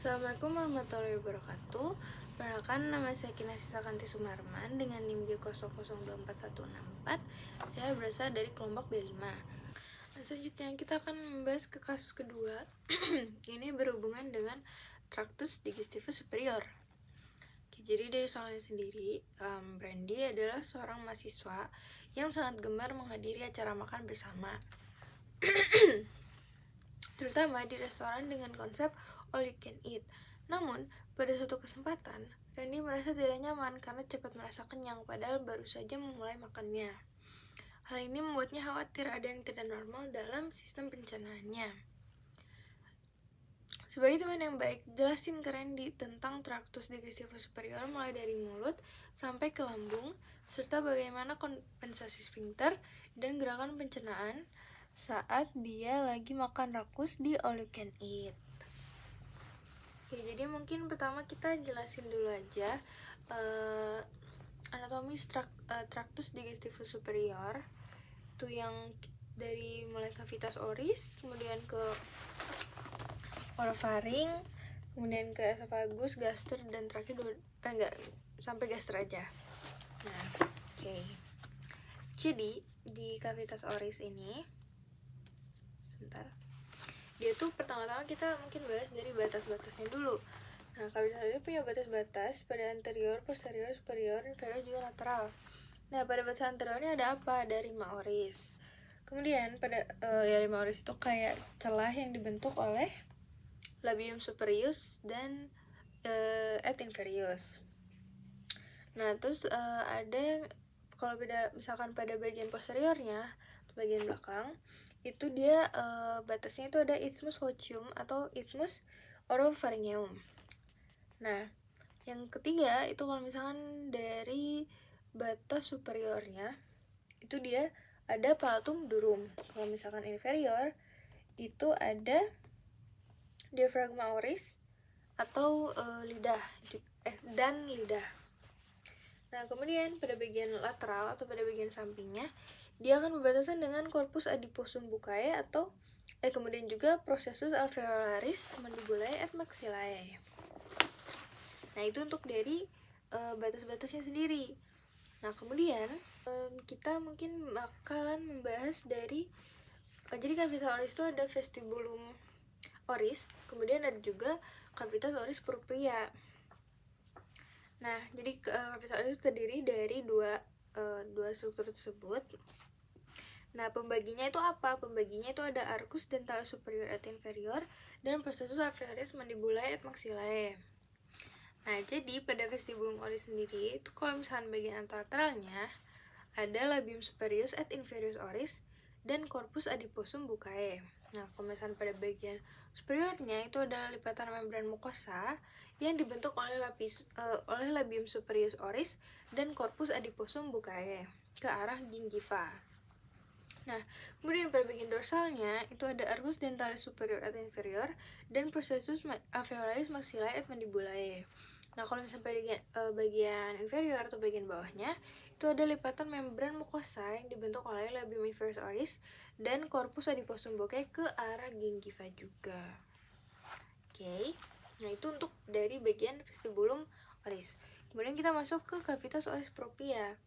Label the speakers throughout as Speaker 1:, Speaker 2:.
Speaker 1: Assalamualaikum warahmatullahi wabarakatuh. Perkenalkan, nama saya Kinasih Sakanti Sumarman dengan NIM G002414. Saya berasal dari kelompok B5. Selanjutnya kita akan membahas ke kasus kedua. Ini berhubungan dengan traktus digestivus superior. Jadi dari soalnya sendiri, Brandy adalah seorang mahasiswa yang sangat gemar menghadiri acara makan bersama. Terutama di restoran dengan konsep all you can eat. Namun, pada suatu kesempatan, Randy merasa tidak nyaman karena cepat merasa kenyang padahal baru saja memulai makannya. Hal ini membuatnya khawatir ada yang tidak normal dalam sistem pencernaannya. Sebagai teman yang baik, jelasin ke Randy tentang traktus digestivus superior mulai dari mulut sampai ke lambung, serta bagaimana kompensasi sphincter dan gerakan pencernaan saat dia lagi makan rakus di all you can eat. Oke, jadi mungkin pertama kita jelasin dulu aja anatomis traktus digestivus superior itu yang dari mulai cavitas oris, kemudian ke orofaring, kemudian ke esophagus, gaster, dan terakhir sampai gaster aja. Nah, oke. Jadi di cavitas oris ini dia tuh pertama-tama kita mungkin bahas dari batas-batasnya dulu. Nah, cavitas oris punya batas-batas pada anterior, posterior, superior, inferior, juga lateral. Nah, pada batas anteriornya ada apa? Ada rima oris. Kemudian pada rima oris itu kayak celah yang dibentuk oleh labium superius dan et inferius. Nah, terus ada kalau misalkan pada bagian posteriornya atau bagian belakang itu dia batasnya itu ada isthmus focium atau isthmus oropharyngeum. Nah, yang ketiga itu kalau misalkan dari batas superiornya itu dia ada palatum durum. Kalau misalkan inferior itu ada diaphragma oris atau lidah dan lidah. Nah, kemudian pada bagian lateral atau pada bagian sampingnya dia akan berbatasan dengan corpus adiposum buccae atau kemudian juga processus alveolaris mandibulae et maxillae. Nah, itu untuk dari batas-batasnya sendiri. Nah, kemudian kita mungkin bakalan membahas dari jadi cavitas oris itu ada vestibulum oris, kemudian ada juga cavitas oris propria. Nah, jadi cavitas oris terdiri dari dua struktur tersebut. Nah, pembaginya itu apa? Pembaginya itu ada arcus dentalis superior et inferior dan processus alveolaris mandibulae et maxillae. Nah, jadi pada vestibulum oris sendiri itu kalau misalkan bagian anterolateralnya ada labium superius et inferius oris dan corpus adiposum buccae. Nah, kalau misalkan pada bagian superiornya itu ada lipatan membran mukosa yang dibentuk oleh labium superius oris dan corpus adiposum buccae ke arah gingiva. Nah, kemudian pada bagian dorsalnya itu ada arcus dentalis superior et inferior dan processus alveolaris maxillae et mandibulae. Nah, kalau misalnya bagian inferior atau bagian bawahnya itu ada lipatan membran mukosa yang dibentuk oleh labium inferius oris dan corpus adiposum buccae ke arah gingiva juga. Oke. Nah, itu untuk dari bagian vestibulum oris. Kemudian kita masuk ke cavitas oris propria.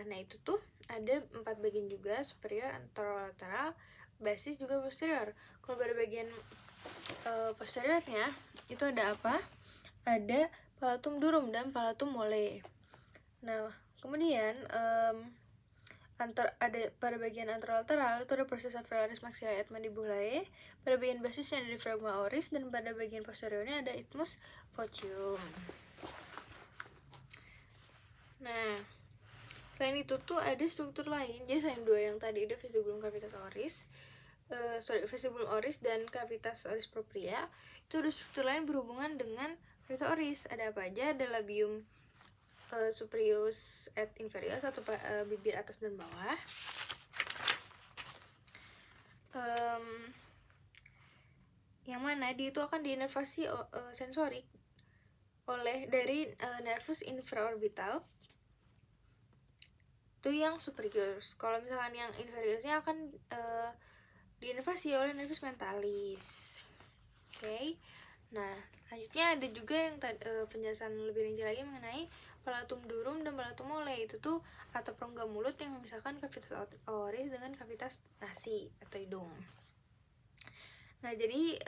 Speaker 1: Nah, itu tuh ada 4 bagian juga, superior, anterolateral, basis, juga posterior. Kalau pada bagian posteriornya itu ada apa? Ada palatum durum dan palatum mole. Nah, kemudian ada pada bagian anterolateral itu ada proses alveolaris maxillae et mandibulae, pada bagian basisnya ada diaphragma oris, dan pada bagian posteriornya ada isthmus focium. Nah, selain itu tuh ada struktur lain, jadi selain dua yang tadi ada vestibulum cavitas oris, vestibulum oris dan cavitas oris propria, itu ada struktur lain berhubungan dengan cavitas oris. Ada apa aja? Ada labium superius et inferius atau bibir atas dan bawah. Yang mana dia itu akan diinervasi sensorik dari nervus infraorbitals itu yang superius. Kalau misalkan yang inferiusnya akan diinervasi oleh nervus mentalis. Oke. Nah, selanjutnya ada juga yang penjelasan lebih rinci lagi mengenai palatum durum dan palatum mole. Itu tuh atap rongga mulut yang memisahkan kavitas oris dengan kavitas nasi atau hidung. Nah, jadi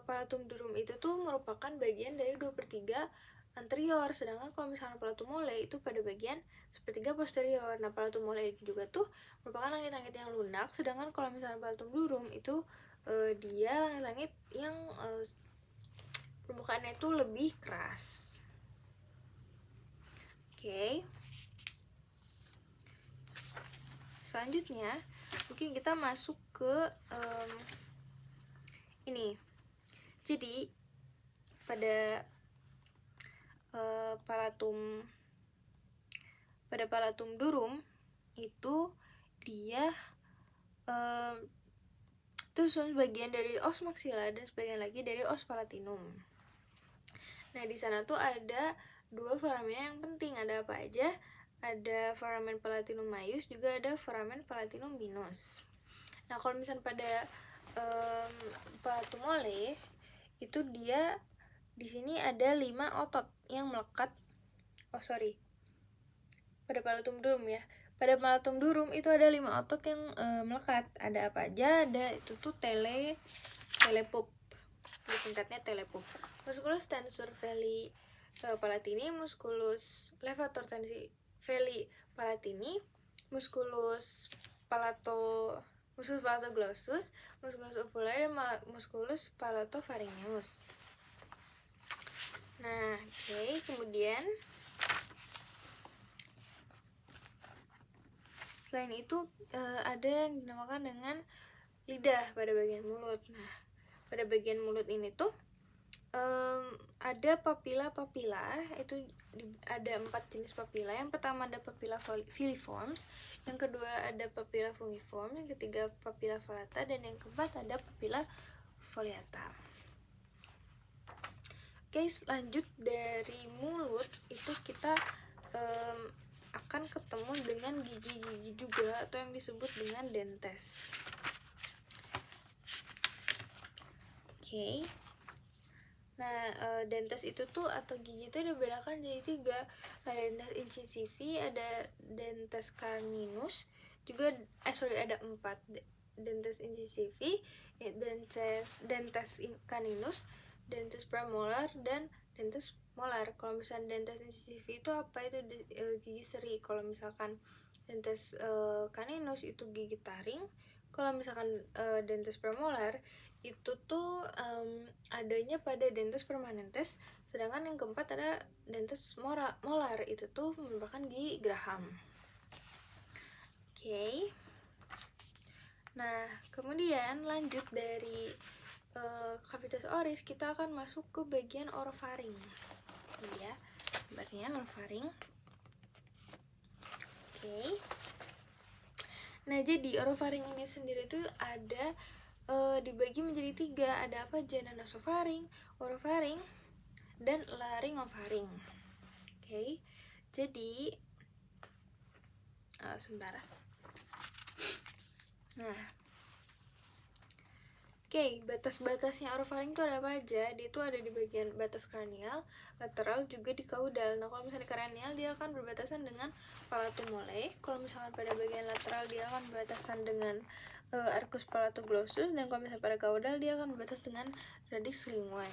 Speaker 1: palatum durum itu tuh merupakan bagian dari 2/3 anterior, sedangkan kalau misalnya palatum mole itu pada bagian 1/3 posterior. Nah, palatum mole itu juga tuh merupakan langit-langit yang lunak, sedangkan kalau misalnya palatum durum itu dia langit-langit yang permukaannya itu lebih keras. Oke. Selanjutnya mungkin kita masuk ke ini. Jadi pada palatum durum itu dia itu sebagian dari os maxilla dan sebagian lagi dari os palatinum. Nah, di sana tuh ada 2 foramen yang penting. Ada apa aja? Ada foramen palatinum maius, juga ada foramen palatinum minus. Nah, kalau misalnya pada palatum mole itu dia di sini ada 5 otot yang melekat. Pada palatum durum ya. Pada palatum durum itu ada 5 otot yang melekat. Ada apa aja? Ada itu tuh telepup. Singkatnya telepup. Musculus tensor veli palatini, musculus levator veli palatini, musculus palatoglossus, musculus uvulae, dan musculus palatopharyngeus. Nah, oke, kemudian selain itu ada yang dinamakan dengan lidah pada bagian mulut. Nah, pada bagian mulut ini tuh ada papila-papila. Itu ada 4 jenis papila. Yang pertama ada papila filiforms, yang kedua ada papila fungiform, yang ketiga papila volata, dan yang keempat ada papila foliata. Oke, lanjut dari mulut itu kita akan ketemu dengan gigi-gigi juga, atau yang disebut dengan dentes. Oke. Nah, dentes itu tuh atau gigi itu dibedakan jadi 3. Ada dentes incisivi, ada dentes caninus, juga ada 4. Dentes incisivi, dentes caninus, dentes premolar, dan dentes molar. Kalau misalnya dentes incisivi itu apa? Itu gigi seri. Kalau misalkan dentes caninus itu gigi taring. Kalau misalkan dentes premolar itu tuh adanya pada dentes permanentes, sedangkan yang keempat ada dentes molar, itu tuh merupakan gigi Graham. Oke. Nah, kemudian lanjut dari kavitas oris, kita akan masuk ke bagian orofaring. Ya, gambarnya orofaring. Oke. Nah, jadi orofaring ini sendiri tuh ada dibagi menjadi 3. Ada apa aja? Ada nasofaring, orofaring, dan laryngofaring. Oke. Jadi sebentar. Nah, oke, batas-batasnya orofaring itu ada apa aja? Dia itu ada di bagian batas kranial, lateral, juga di kaudal. Nah, kalau misalnya di kranial dia akan berbatasan dengan palatum mole. Kalau misalkan pada bagian lateral dia akan berbatasan dengan arcus palatoglossus, dan kalau misalnya pada kaudal dia akan berbatas dengan radix linguae.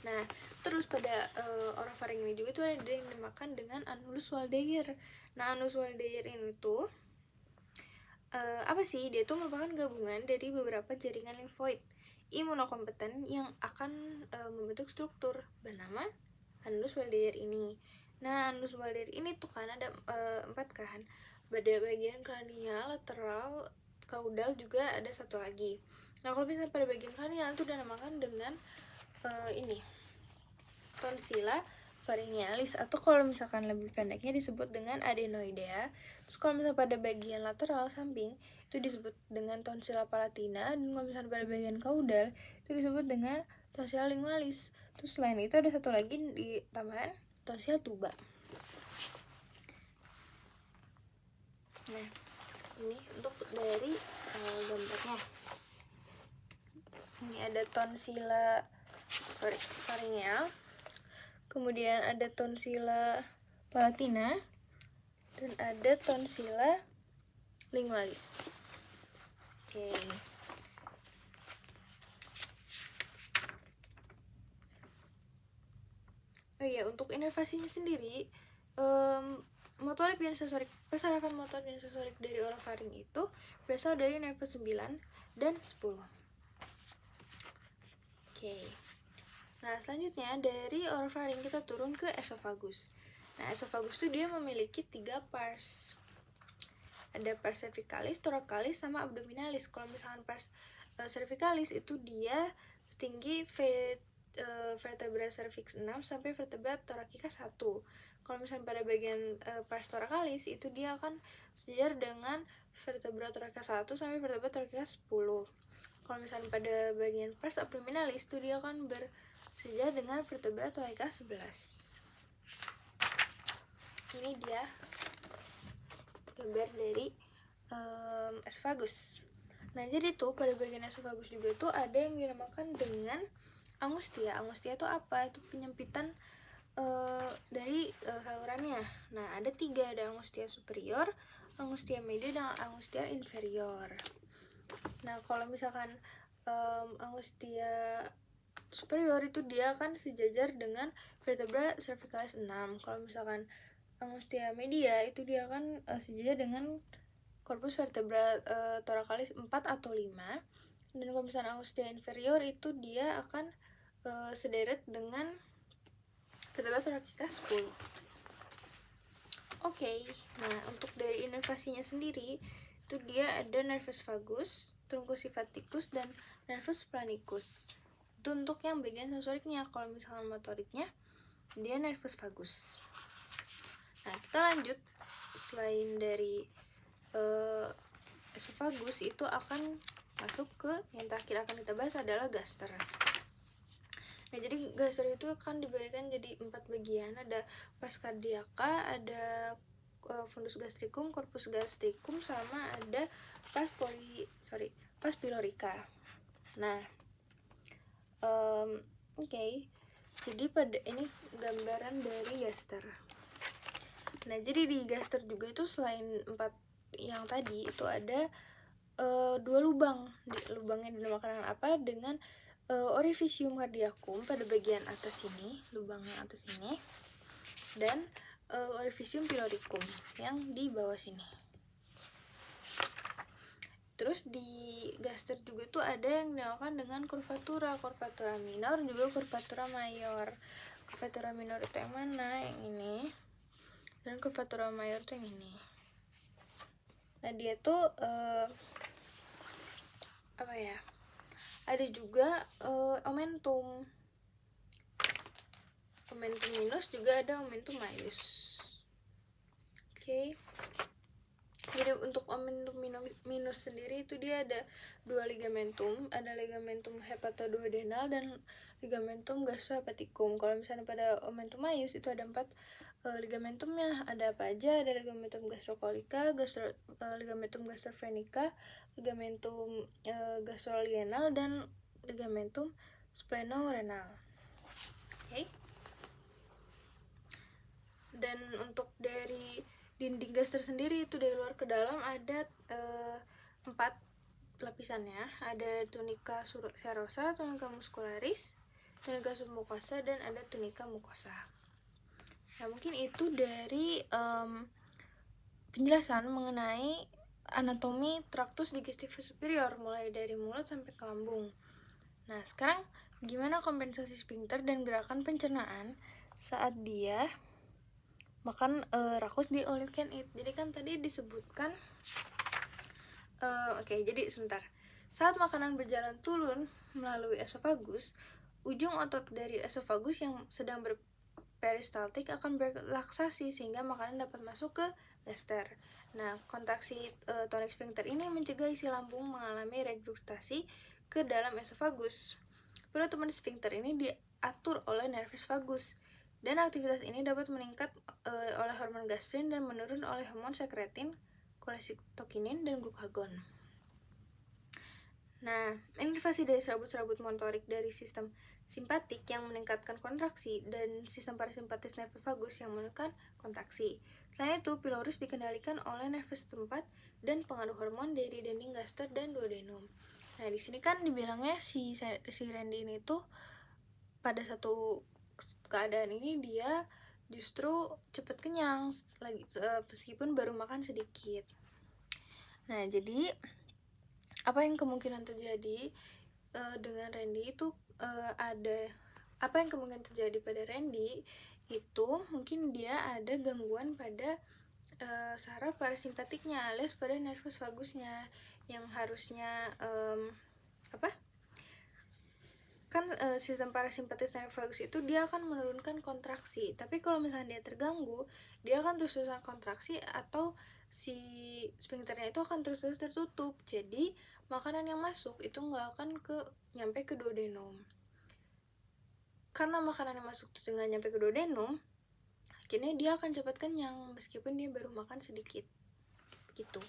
Speaker 1: Nah, terus pada orofaring ini juga itu ada yang dinamakan dengan annulus Waldeyer. Nah, annulus Waldeyer ini tuh apa sih? Dia tuh merupakan gabungan dari beberapa jaringan limfoid imunokompeten yang akan membentuk struktur bernama annulus Waldeyer ini. Nah, annulus Waldeyer ini tuh kan ada 4 kan. Pada bagian kranial, lateral, kaudal, juga ada 1 lagi. Nah, kalau misalnya pada bagian kranial itu dinamakan dengan ini tonsila pharyngealis, atau kalau misalkan lebih pendeknya disebut dengan adenoidea. Terus kalau misalnya pada bagian lateral samping itu disebut dengan tonsila palatina, dan kalau misalnya pada bagian kaudal itu disebut dengan tonsila lingualis. Terus selain itu ada 1 lagi di tambahan, tonsila tuba. Nah, ini untuk dari gambarnya. Ini ada tonsila faringeal, kemudian ada tonsila palatina, dan ada tonsila lingualis. Oke. Oh iya, untuk inervasinya sendiri, motorik dan sensorik, persarafan motor dan sensorik dari orofaring itu berasal dari nervus 9 dan 10. Oke. Nah, selanjutnya dari orofaring kita turun ke esofagus. Nah, esofagus itu dia memiliki 3 pars. Ada pars cervicalis, thoracalis, sama abdominalis. Kalau misalkan pars cervicalis itu dia setinggi vertebra cervix 6 sampai vertebra thoracica 1. Kalau misalnya pada bagian pars thoracalis itu dia akan sejajar dengan vertebra thoracica 1 sampai vertebra thoracica 10. Kalau misalnya pada bagian pars abdominalis itu dia akan bersejajar dengan vertebra thoracica 11. Ini dia gambar dari esofagus. Nah, jadi tuh pada bagian esofagus juga tuh ada yang dinamakan dengan angustia. Angustia itu apa? Itu penyempitan dari salurannya. Nah, ada 3, ada angustia superior, angustia media, dan angustia inferior. Nah, kalau misalkan angustia superior itu dia akan sejajar dengan vertebra cervicalis 6. Kalau misalkan angustia media itu dia akan sejajar dengan corpus vertebra thoracalis 4 atau 5. Dan kalau misalnya angustia inferior itu dia akan sederet dengan vertebra thoracica 10. Oke. Nah, untuk dari inervasinya sendiri itu dia ada nervus vagus, truncus simpaticus, dan nervus planicus. Itu untuk yang bagian sensoriknya. Kalau misalnya motoriknya dia nervus vagus. Nah, kita lanjut. Selain dari esofagus itu akan masuk ke yang terakhir akan kita bahas adalah gaster. Nah, jadi gaster itu akan diberikan jadi 4 bagian. Ada pars cardiaca, ada fundus gastricum, corpus gastricum, sama ada pars pylorica. Nah, oke. Jadi pada ini gambaran dari gaster. Nah, jadi di gaster juga itu selain 4 yang tadi itu ada 2 lubang. Lubangnya dinamakan dengan apa? Dengan orificium cardiacum pada bagian atas sini, lubangnya atas sini, dan orificium pyloricum yang di bawah sini. Terus di gaster juga tuh ada yang dinamakan dengan curvatura minor, juga curvatura mayor. Curvatura minor itu yang mana? Yang ini. Dan curvatura mayor itu yang ini. Nah, dia tuh apa ya? Ada juga omentum minus, juga ada omentum maius. Oke. Jadi untuk omentum minus sendiri itu dia ada 2 ligamentum, ada ligamentum hepatoduodenal dan ligamentum gastrohepaticum. Kalau misalnya pada omentum maius itu ada 4 ligamentumnya. Ada apa aja? Ada ligamentum gastrocolica, ligamentum gastrovenica, ligamentum gastrolienal, dan ligamentum splenorenal. Oke. Dan untuk dari dinding gaster sendiri itu dari luar ke dalam ada 4 lapisannya. Ada tunica serosa, tunica muscularis, tunica submucosa, dan ada tunica mucosa. Nah, mungkin itu dari penjelasan mengenai anatomi traktus digestivus superior, mulai dari mulut sampai ke lambung. Nah, sekarang gimana kompensasi sphincter dan gerakan pencernaan saat dia makan rakus di all you can eat. Jadi kan tadi disebutkan jadi sebentar. Saat makanan berjalan turun melalui esofagus, ujung otot dari esofagus yang sedang peristaltik akan berrelaksasi sehingga makanan dapat masuk ke gaster. Nah, kontraksi tonic sphincter ini mencegah isi lambung mengalami regurgitasi ke dalam esofagus. Penutupan sphincter ini diatur oleh nervus vagus, dan aktivitas ini dapat meningkat oleh hormon gastrin dan menurun oleh hormon sekretin, kolesitokinin, dan glukagon. Nah, inervasi dari serabut-serabut motorik dari sistem simpatik yang meningkatkan kontraksi dan sistem parasimpatis nervus vagus yang menurunkan kontraksi. Selain itu, pylorus dikendalikan oleh nervus setempat dan pengaruh hormon dari dinding gaster dan duodenum. Nah, di sini kan dibilangnya si Randy ini tuh pada satu keadaan ini dia justru cepat kenyang meskipun baru makan sedikit. Nah, jadi apa yang kemungkinan terjadi dengan Randy itu apa yang kemungkinan terjadi pada Randy itu mungkin dia ada gangguan pada saraf parasimpatiknya alias pada nervus vagusnya yang harusnya sistem parasimpatis nervus vagus itu dia akan menurunkan kontraksi, tapi kalau misalnya dia terganggu dia akan terus-terusan kontraksi atau si sphincternya itu akan terus-terus tertutup, jadi makanan yang masuk itu nggak akan nyampe ke duodenum. Karena makanan yang masuk itu nggak nyampe ke duodenum, akhirnya dia akan cepat kenyang meskipun dia baru makan sedikit, gitu.